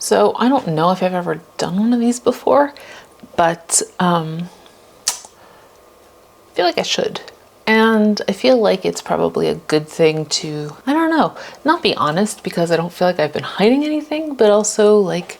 So I don't know if I've ever done one of these before, but I feel like I should. And I feel like it's probably a good thing to, I don't know, not be honest, because I don't feel like I've been hiding anything, but also like,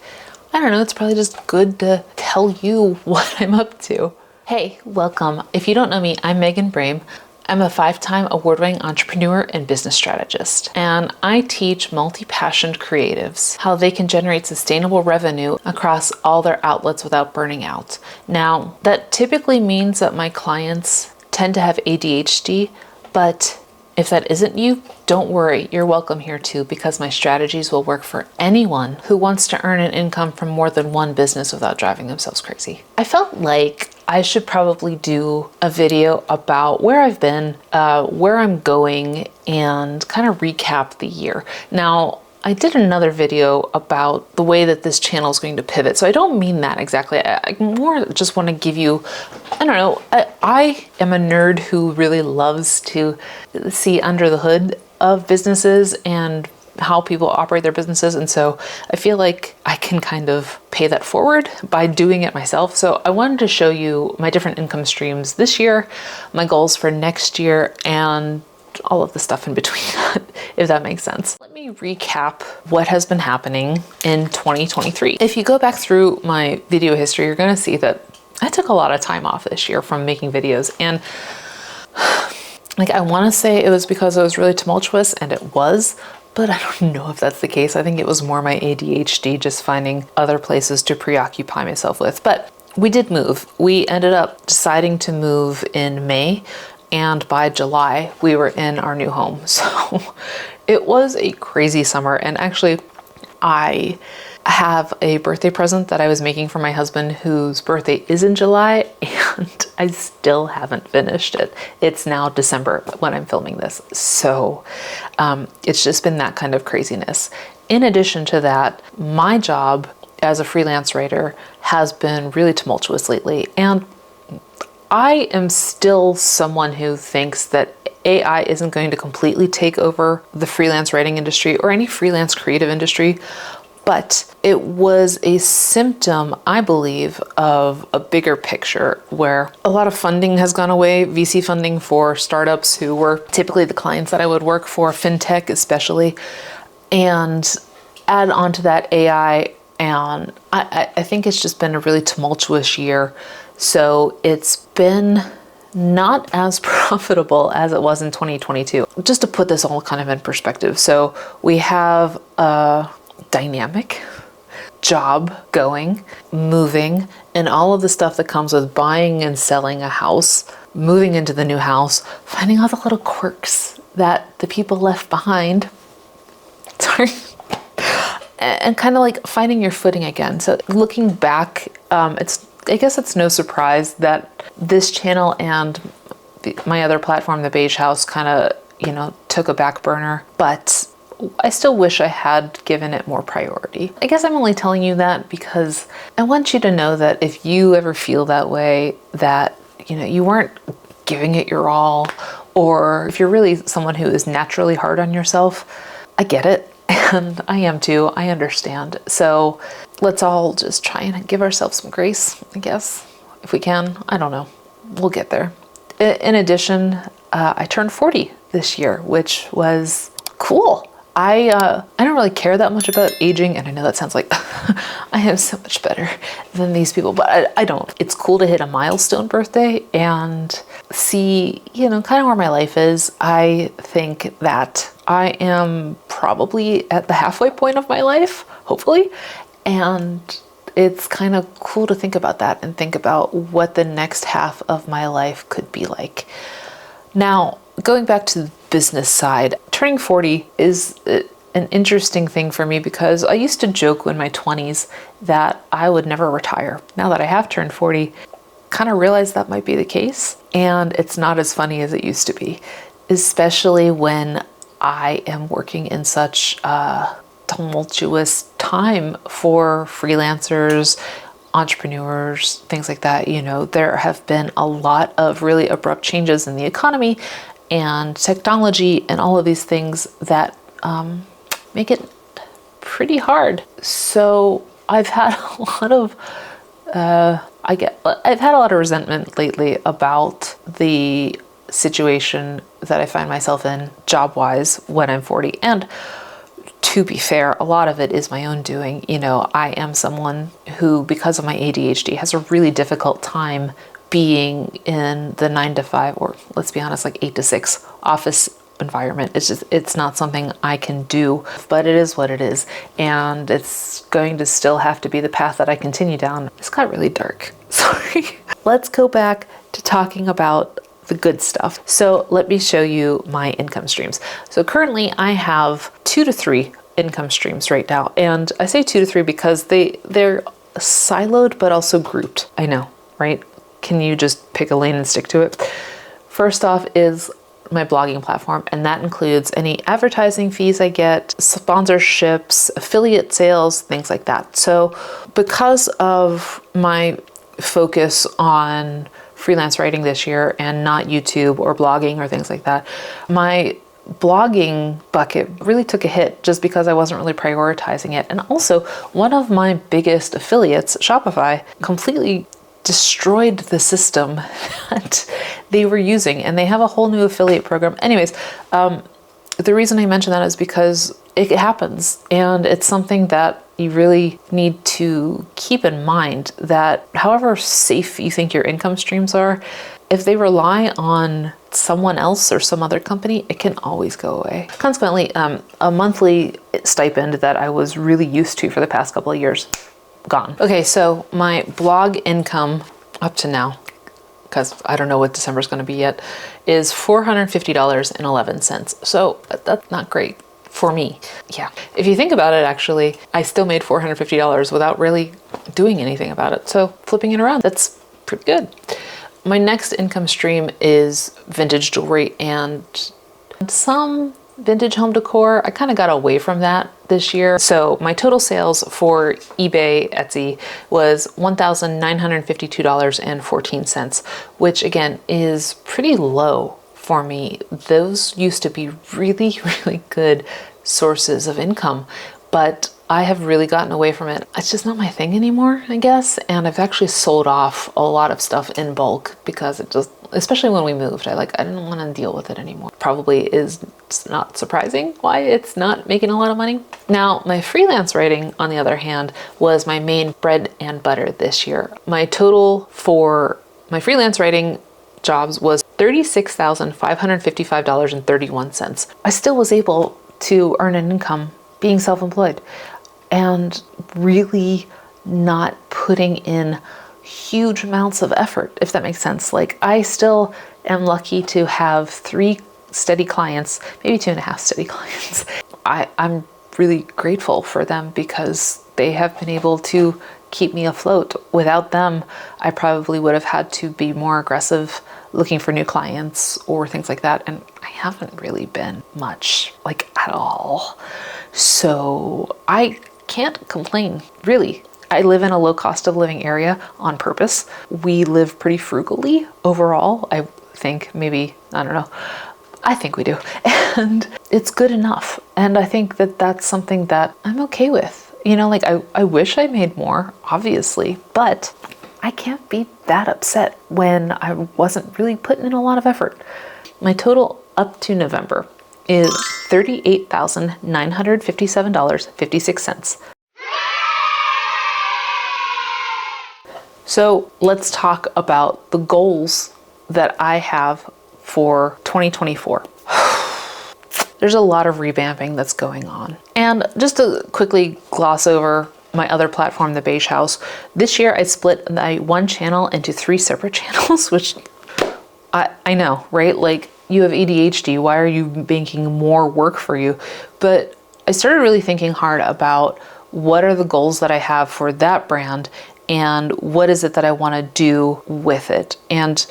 I don't know, it's probably just good to tell you what I'm up to. Hey, welcome. If you don't know me, I'm Megan Brame. I'm a 5-time award-winning entrepreneur and business strategist, and I teach multi-passioned creatives how they can generate sustainable revenue across all their outlets without burning out. Now, that typically means that my clients tend to have ADHD, but if that isn't you, don't worry, you're welcome here too, because my strategies will work for anyone who wants to earn an income from more than one business without driving themselves crazy. I felt like I should probably do a video about where I've been, where I'm going, and kind of recap the year. Now, I did another video about the way that this channel is going to pivot, so I don't mean that exactly. I more just want to give you, I don't know, I am a nerd who really loves to see under the hood of businesses and how people operate their businesses, and so I feel like I can kind of pay that forward by doing it myself. So I wanted to show you my different income streams this year, my goals for next year, and all of the stuff in between that, if that makes sense. Let me recap what has been happening in 2023. If you go back through my video history, you're going to see that I took a lot of time off this year from making videos, and like I want to say it was because I was really tumultuous, and it was, but I don't know if that's the case. I think it was more my ADHD just finding other places to preoccupy myself with. But we did move. We ended up deciding to move in May, and by July we were in our new home. So it was a crazy summer, and actually I have a birthday present that I was making for my husband whose birthday is in July, and I still haven't finished it. It's now December when I'm filming this. So it's just been that kind of craziness. In addition to that, my job as a freelance writer has been really tumultuous lately, and I am still someone who thinks that AI isn't going to completely take over the freelance writing industry or any freelance creative industry, but it was a symptom, I believe, of a bigger picture where a lot of funding has gone away, VC funding for startups who were typically the clients that I would work for, fintech especially, and add on to that AI, and I think it's just been a really tumultuous year. So it's been not as profitable as it was in 2022. Just to put this all kind of in perspective. So we have a dynamic job going, moving, and all of the stuff that comes with buying and selling a house, moving into the new house, finding all the little quirks that the people left behind. Sorry. And kind of like finding your footing again. So looking back, I guess it's no surprise that this channel and my other platform, the Beige House, kind of, took a back burner, but I still wish I had given it more priority. I guess I'm only telling you that because I want you to know that if you ever feel that way, that, you weren't giving it your all, or if you're really someone who is naturally hard on yourself, I get it. And I am too, I understand. So let's all just try and give ourselves some grace, I guess, if we can. I don't know, we'll get there. In addition, I turned 40 this year, which was cool. I don't really care that much about aging, and I know that sounds like I am so much better than these people, but I don't. It's cool to hit a milestone birthday and see, kind of where my life is. I think that I am probably at the halfway point of my life, hopefully, and it's kind of cool to think about that and think about what the next half of my life could be like. Now, going back to the business side, turning 40 is an interesting thing for me because I used to joke in my 20s that I would never retire. Now that I have turned 40, kind of realized that might be the case, and it's not as funny as it used to be, especially when I am working in such a tumultuous time for freelancers, entrepreneurs, things like that. There have been a lot of really abrupt changes in the economy and technology and all of these things that make it pretty hard. So I've had a lot of I've had a lot of resentment lately about the situation that I find myself in job-wise when I'm 40. And to be fair, a lot of it is my own doing. You know, I am someone who, because of my ADHD, has a really difficult time being in the 9 to 5, or let's be honest, like 8 to 6 office environment. It's not something I can do, but it is what it is. And it's going to still have to be the path that I continue down. It's got really dark. Sorry. Let's go back to talking about the good stuff. So let me show you my income streams. So currently I have 2 to 3 income streams right now. And I say 2 to 3 because they're siloed, but also grouped. I know, right? Can you just pick a lane and stick to it? First off is my blogging platform, and that includes any advertising fees I get, sponsorships, affiliate sales, things like that. So because of my focus on freelance writing this year and not YouTube or blogging or things like that, my blogging bucket really took a hit just because I wasn't really prioritizing it. And also, one of my biggest affiliates, Shopify, completely destroyed the system that they were using, and they have a whole new affiliate program. Anyways, the reason I mention that is because it happens, and it's something that you really need to keep in mind, that however safe you think your income streams are, if they rely on someone else or some other company, it can always go away. Consequently, a monthly stipend that I was really used to for the past couple of years, gone. Okay, so my blog income up to now, because I don't know what December is going to be yet, is $450.11. So that's not great for me. Yeah. If you think about it, actually, I still made $450 without really doing anything about it. So flipping it around, that's pretty good. My next income stream is vintage jewelry and some vintage home decor. I kind of got away from that this year. So my total sales for eBay, Etsy was $1,952.14, which again is pretty low for me. Those used to be really, really good sources of income, but I have really gotten away from it. It's just not my thing anymore, I guess. And I've actually sold off a lot of stuff in bulk because it just, especially when we moved, I didn't want to deal with it anymore. Probably is not surprising why it's not making a lot of money. Now, my freelance writing, on the other hand, was my main bread and butter this year. My total for my freelance writing jobs was $36,555.31. I still was able to earn an income being self-employed and really not putting in huge amounts of effort, if that makes sense. Like, I still am lucky to have 3 steady clients, maybe 2.5 steady clients. I'm really grateful for them because they have been able to keep me afloat. Without them, I probably would have had to be more aggressive looking for new clients or things like that. And I haven't really been much, like, at all. So I can't complain, really. I live in a low cost of living area on purpose. We live pretty frugally overall. I think maybe, I don't know. I think we do. And it's good enough. And I think that that's something that I'm okay with. You know, like I wish I made more, obviously, but I can't be that upset when I wasn't really putting in a lot of effort. My total up to November is $38,957.56. So let's talk about the goals that I have for 2024. There's a lot of revamping that's going on. And just to quickly gloss over my other platform, the Beige House, this year I split my one channel into 3 separate channels, which I know, right? Like, you have ADHD, why are you making more work for you? But I started really thinking hard about what are the goals that I have for that brand and what is it that I want to do with it. And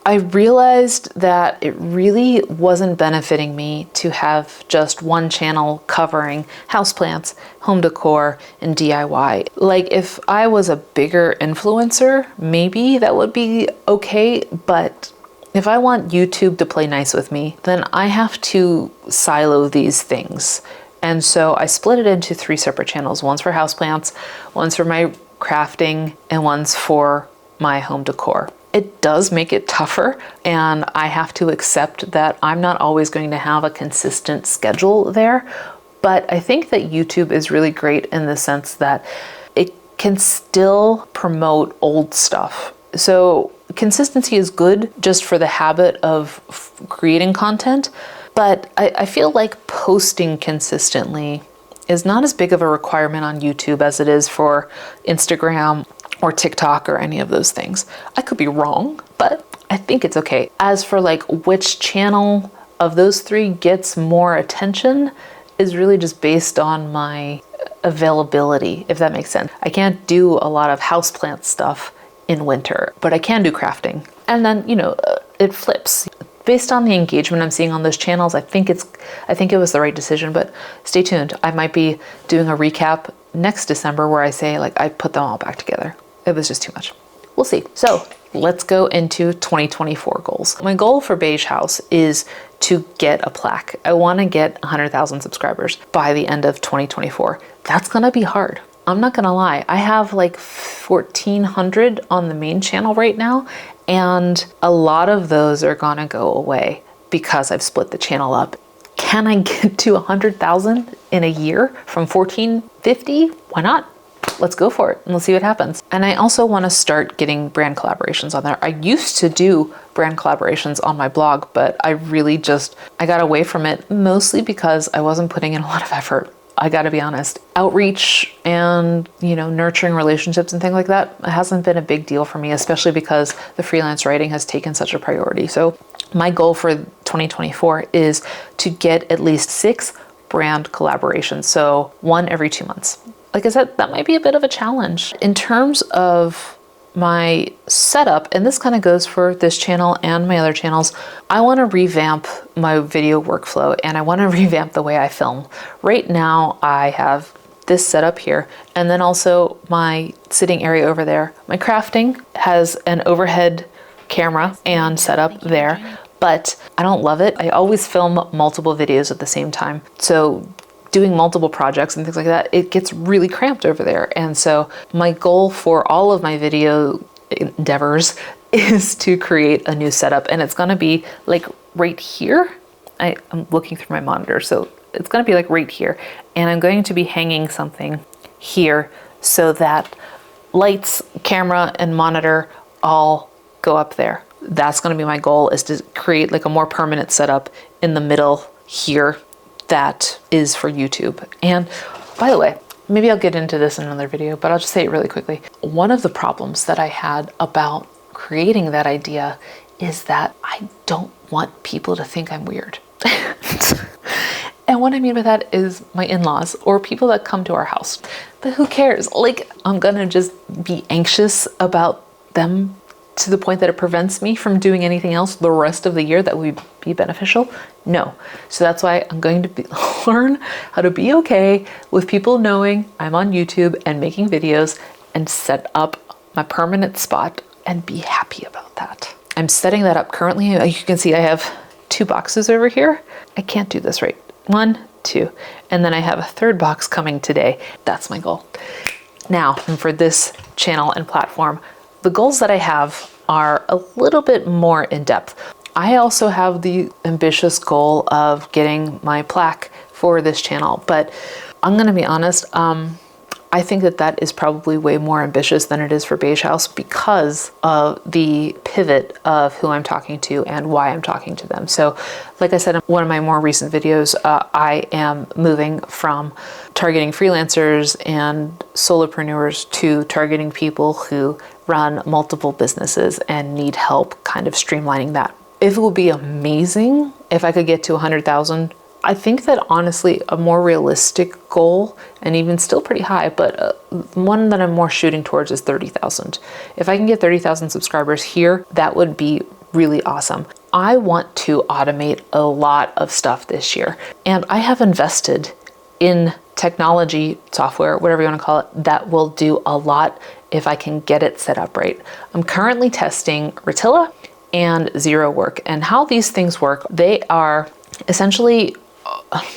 I realized that it really wasn't benefiting me to have just one channel covering houseplants, home decor, and DIY. Like, if I was a bigger influencer, maybe that would be okay, but if I want YouTube to play nice with me, then I have to silo these things. And so I split it into 3 separate channels. One's for houseplants, one's for my crafting, and one's for my home decor. It does make it tougher, and I have to accept that I'm not always going to have a consistent schedule there. But I think that YouTube is really great in the sense that it can still promote old stuff. So consistency is good just for the habit of creating content, but I feel like posting consistently is not as big of a requirement on YouTube as it is for Instagram or TikTok or any of those things. I could be wrong, but I think it's okay. As for like which channel of those 3 gets more attention is really just based on my availability, if that makes sense. I can't do a lot of houseplant stuff in winter, but I can do crafting. And then, it flips. Based on the engagement I'm seeing on those channels, I think it was the right decision, but stay tuned. I might be doing a recap next December where I say like I put them all back together. It was just too much. We'll see. So let's go into 2024 goals. My goal for Beige House is to get a plaque. I want to get 100,000 subscribers by the end of 2024. That's gonna be hard. I'm not gonna lie. I have like 1,400 on the main channel right now, and a lot of those are gonna go away because I've split the channel up. Can I get to 100,000 in a year from 1,450? Why not? Let's go for it and let's see what happens. And I also want to start getting brand collaborations on there. I used to do brand collaborations on my blog, but I got away from it mostly because I wasn't putting in a lot of effort. I got to be honest. Outreach and, nurturing relationships and things like that hasn't been a big deal for me, especially because the freelance writing has taken such a priority. So my goal for 2024 is to get at least 6 brand collaborations. So 1 every 2 months. Like I said, that might be a bit of a challenge. In terms of my setup, and this kind of goes for this channel and my other channels, I want to revamp my video workflow and I want to revamp the way I film. Right now, I have this setup here, and then also my sitting area over there. My crafting has an overhead camera and setup there, but I don't love it. I always film multiple videos at the same time. So doing multiple projects and things like that, it gets really cramped over there. And so my goal for all of my video endeavors is to create a new setup, and it's gonna be like right here. I'm looking through my monitor, so it's gonna be like right here. And I'm going to be hanging something here so that lights, camera, and monitor all go up there. That's gonna be my goal, is to create like a more permanent setup in the middle here that is for YouTube. And by the way, maybe I'll get into this in another video, but I'll just say it really quickly. One of the problems that I had about creating that idea is that I don't want people to think I'm weird. And what I mean by that is my in-laws or people that come to our house. But who cares? Like, I'm gonna just be anxious about them to the point that it prevents me from doing anything else the rest of the year that would be beneficial? No. So that's why I'm going to learn how to be okay with people knowing I'm on YouTube and making videos, and set up my permanent spot and be happy about that. I'm setting that up currently. You can see I have 2 boxes over here. I can't do this right. 1, 2, and then I have a 3rd box coming today. That's my goal. Now, and for this channel and platform, the goals that I have are a little bit more in depth. I also have the ambitious goal of getting my plaque for this channel, but I'm gonna be honest, I think that is probably way more ambitious than it is for Beige House because of the pivot of who I'm talking to and why I'm talking to them. So like I said in one of my more recent videos, I am moving from targeting freelancers and solopreneurs to targeting people who run multiple businesses and need help kind of streamlining that. It would be amazing if I could get to 100,000. I think that honestly, a more realistic goal, and even still pretty high, but one that I'm more shooting towards is 30,000. If I can get 30,000 subscribers here, that would be really awesome. I want to automate a lot of stuff this year, and I have invested in technology, software, whatever you want to call it, that will do a lot if I can get it set up right. I'm currently testing Rotilla and Zero Work, and how these things work. They are essentially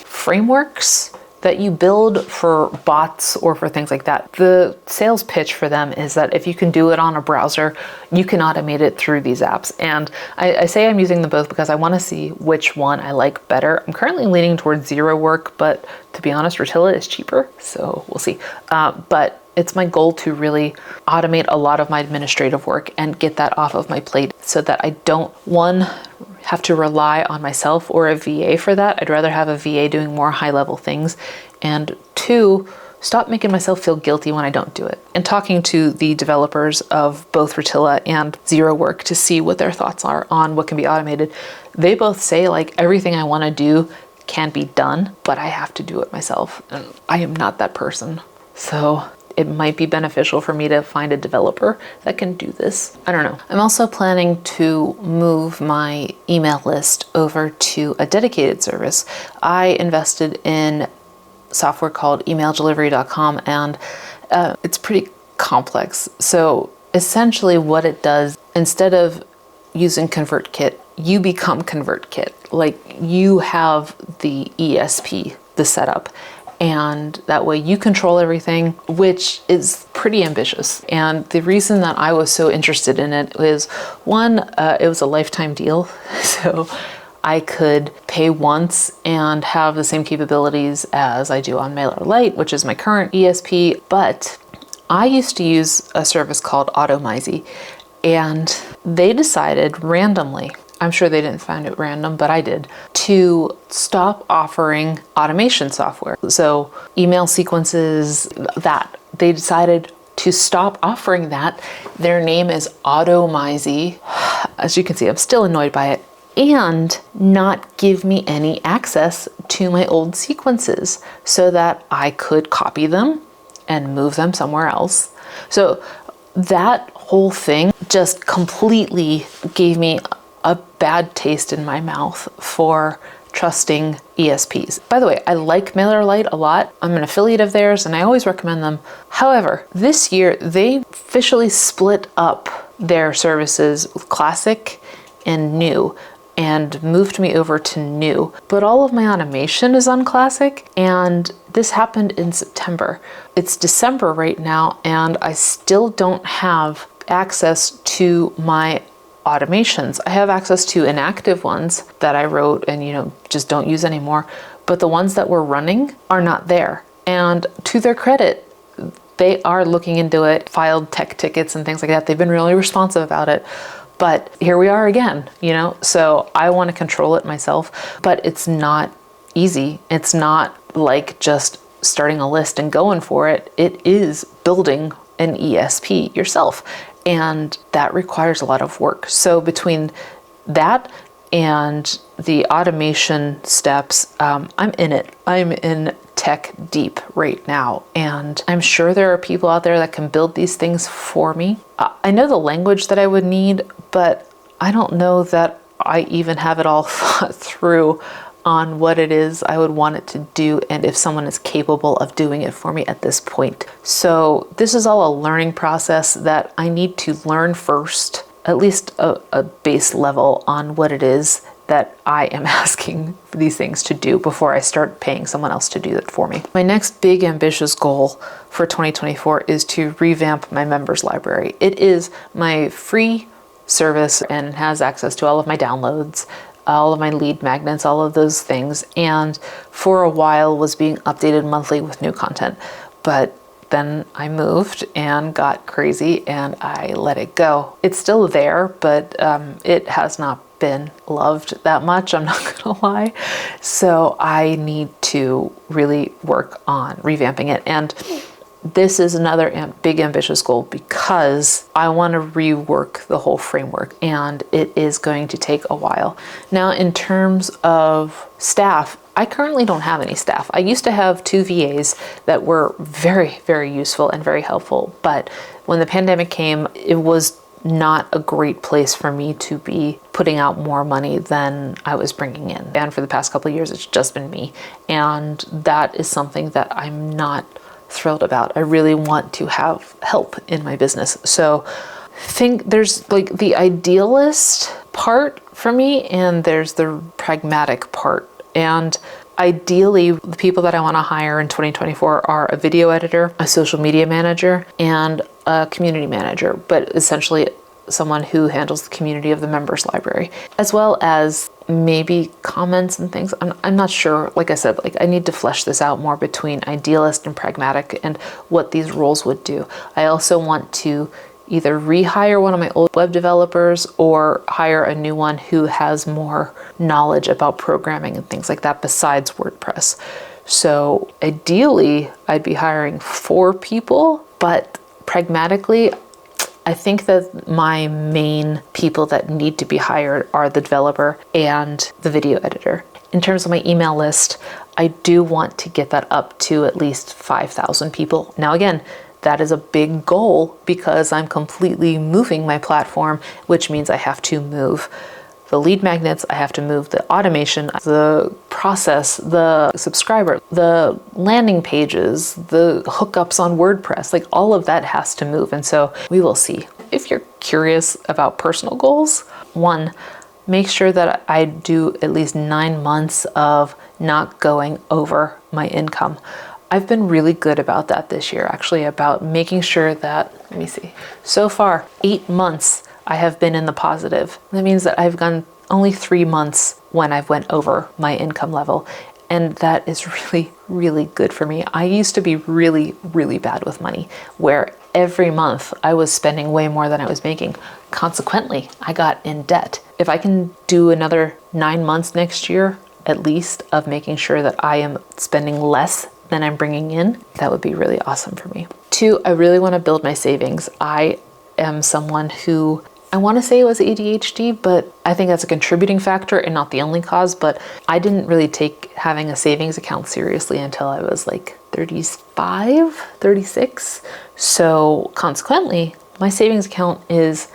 frameworks that you build for bots or for things like that. The sales pitch for them is that if you can do it on a browser, you can automate it through these apps. And I say I'm using them both because I want to see which one I like better. I'm currently leaning towards ZeroWork, but to be honest, Rotilla is cheaper, so we'll see. But it's my goal to really automate a lot of my administrative work and get that off of my plate so that I don't, one, have to rely on myself or a VA for that. I'd rather have a VA doing more high-level things. And two, stop making myself feel guilty when I don't do it. And talking to the developers of both Rotilla and ZeroWork to see what their thoughts are on what can be automated, they both say like everything I want to do can be done, but I have to do it myself. And I am not that person. So it might be beneficial for me to find a developer that can do this. I don't know. I'm also planning to move my email list over to a dedicated service. I invested in software called emaildelivery.com, and it's pretty complex. So essentially what it does, instead of using ConvertKit, you become ConvertKit. Like you have the ESP, the setup, and that way you control everything, which is pretty ambitious. And the reason that I was so interested in it is, one, it was a lifetime deal. So I could pay once and have the same capabilities as I do on MailerLite, which is my current ESP. But I used to use a service called Automizy, and they decided randomly, I'm sure they didn't find it random, but I did, to stop offering automation software. So email sequences, that. They decided to stop offering that. Their name is Automizy. As you can see, I'm still annoyed by it. And not give me any access to my old sequences so that I could copy them and move them somewhere else. So that whole thing just completely gave me a bad taste in my mouth for trusting ESPs. By the way, I like MailerLite a lot. I'm an affiliate of theirs and I always recommend them. However, this year they officially split up their services with Classic and New and moved me over to New. But all of my automation is on Classic, and this happened in September. It's December right now and I still don't have access to my automations. I have access to inactive ones that I wrote and just don't use anymore, but the ones that were running are not there. And to their credit, they are looking into it, filed tech tickets and things like that. They've been really responsive about it. But here we are again, so I want to control it myself, but it's not easy. It's not like just starting a list and going for it. It is building an ESP yourself. And that requires a lot of work. So between that and the automation steps, I'm in it. I'm in tech deep right now. And I'm sure there are people out there that can build these things for me. I know the language that I would need, but I don't know that I even have it all thought through on what it is I would want it to do and if someone is capable of doing it for me at this point. So this is all a learning process that I need to learn first, at least a base level on what it is that I am asking these things to do before I start paying someone else to do it for me. My next big ambitious goal for 2024 is to revamp my members library. It is my free service and has access to all of my downloads, all of my lead magnets, all of those things, and for a while was being updated monthly with new content. But then I moved and got crazy and I let it go. It's still there, but it has not been loved that much, I'm not gonna lie. So I need to really work on revamping it. And this is another big ambitious goal because I want to rework the whole framework and it is going to take a while. Now, in terms of staff, I currently don't have any staff. I used to have 2 VAs that were very, very useful and very helpful, but when the pandemic came, it was not a great place for me to be putting out more money than I was bringing in. And for the past couple of years, it's just been me. And that is something that I'm not thrilled about. I really want to have help in my business. So there's like the idealist part for me and there's the pragmatic part. And Ideally, the people that I want to hire in 2024 are a video editor, a social media manager, and a community manager, but essentially someone who handles the community of the members library, as well as maybe comments and things. I'm not sure. Like I said, like I need to flesh this out more between idealist and pragmatic and what these roles would do. I also want to either rehire one of my old web developers or hire a new one who has more knowledge about programming and things like that besides WordPress. So ideally, I'd be hiring 4 people, but pragmatically, I think that my main people that need to be hired are the developer and the video editor. In terms of my email list, I do want to get that up to at least 5,000 people. Now again, that is a big goal because I'm completely moving my platform, which means I have to move the lead magnets, I have to move the automation, the process, the subscriber, the landing pages, the hookups on WordPress, like all of that has to move. And so we will see. If you're curious about personal goals, 1, make sure that I do at least 9 months of not going over my income. I've been really good about that this year, actually, about making sure that, let me see, so far, 8 months I have been in the positive. That means that I've gone only 3 months when I've went over my income level. And that is really, really good for me. I used to be really, really bad with money, where every month I was spending way more than I was making. Consequently, I got in debt. If I can do another 9 months next year, at least, of making sure that I am spending less than I'm bringing in, that would be really awesome for me. 2, I really want to build my savings. I am someone who, I want to say it was ADHD, but I think that's a contributing factor and not the only cause, but I didn't really take having a savings account seriously until I was like 35, 36. So consequently, my savings account is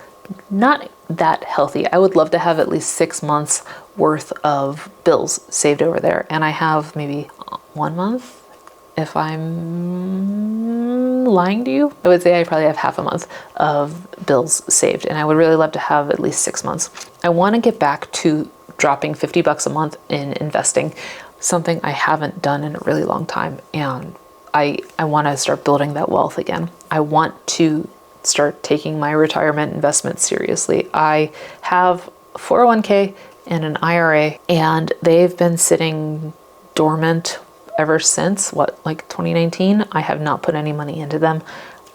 not that healthy. I would love to have at least 6 months worth of bills saved over there. And I have maybe 1 month. If I'm lying to you, I would say I probably have half a month of bills saved, and I would really love to have at least 6 months. I want to get back to dropping $50 a month in investing, something I haven't done in a really long time, and I want to start building that wealth again. I want to start taking my retirement investments seriously. I have a 401k and an IRA, and they've been sitting dormant ever since, like 2019. I have not put any money into them.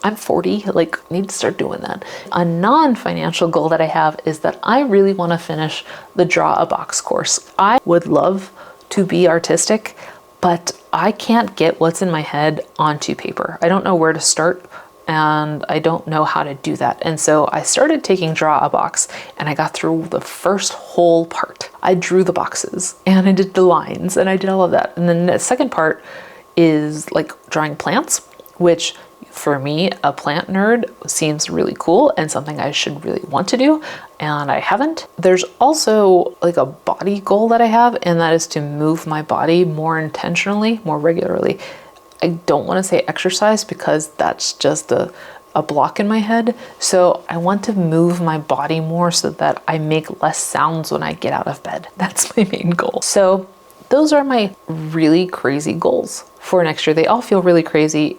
I'm 40, like, need to start doing that. A non-financial goal that I have is that I really want to finish the Draw a Box course. I would love to be artistic, but I can't get what's in my head onto paper. I don't know where to start, and I don't know how to do that. And so I started taking Draw a Box, and I got through the first whole part. I drew the boxes and I did the lines and I did all of that. And then the second part is like drawing plants, which for me, a plant nerd, seems really cool and something I should really want to do, and I haven't. There's also like a body goal that I have, and that is to move my body more intentionally, more regularly. I don't want to say exercise because that's just a block in my head. So I want to move my body more so that I make less sounds when I get out of bed. That's my main goal. So those are my really crazy goals for next year. They all feel really crazy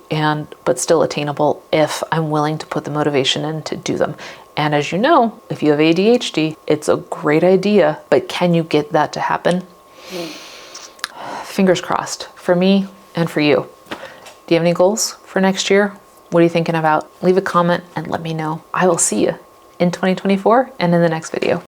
but still attainable if I'm willing to put the motivation in to do them. And as you know, if you have ADHD, it's a great idea, but can you get that to happen? Fingers crossed for me and for you. Do you have any goals for next year? What are you thinking about? Leave a comment and let me know. I will see you in 2024 and in the next video.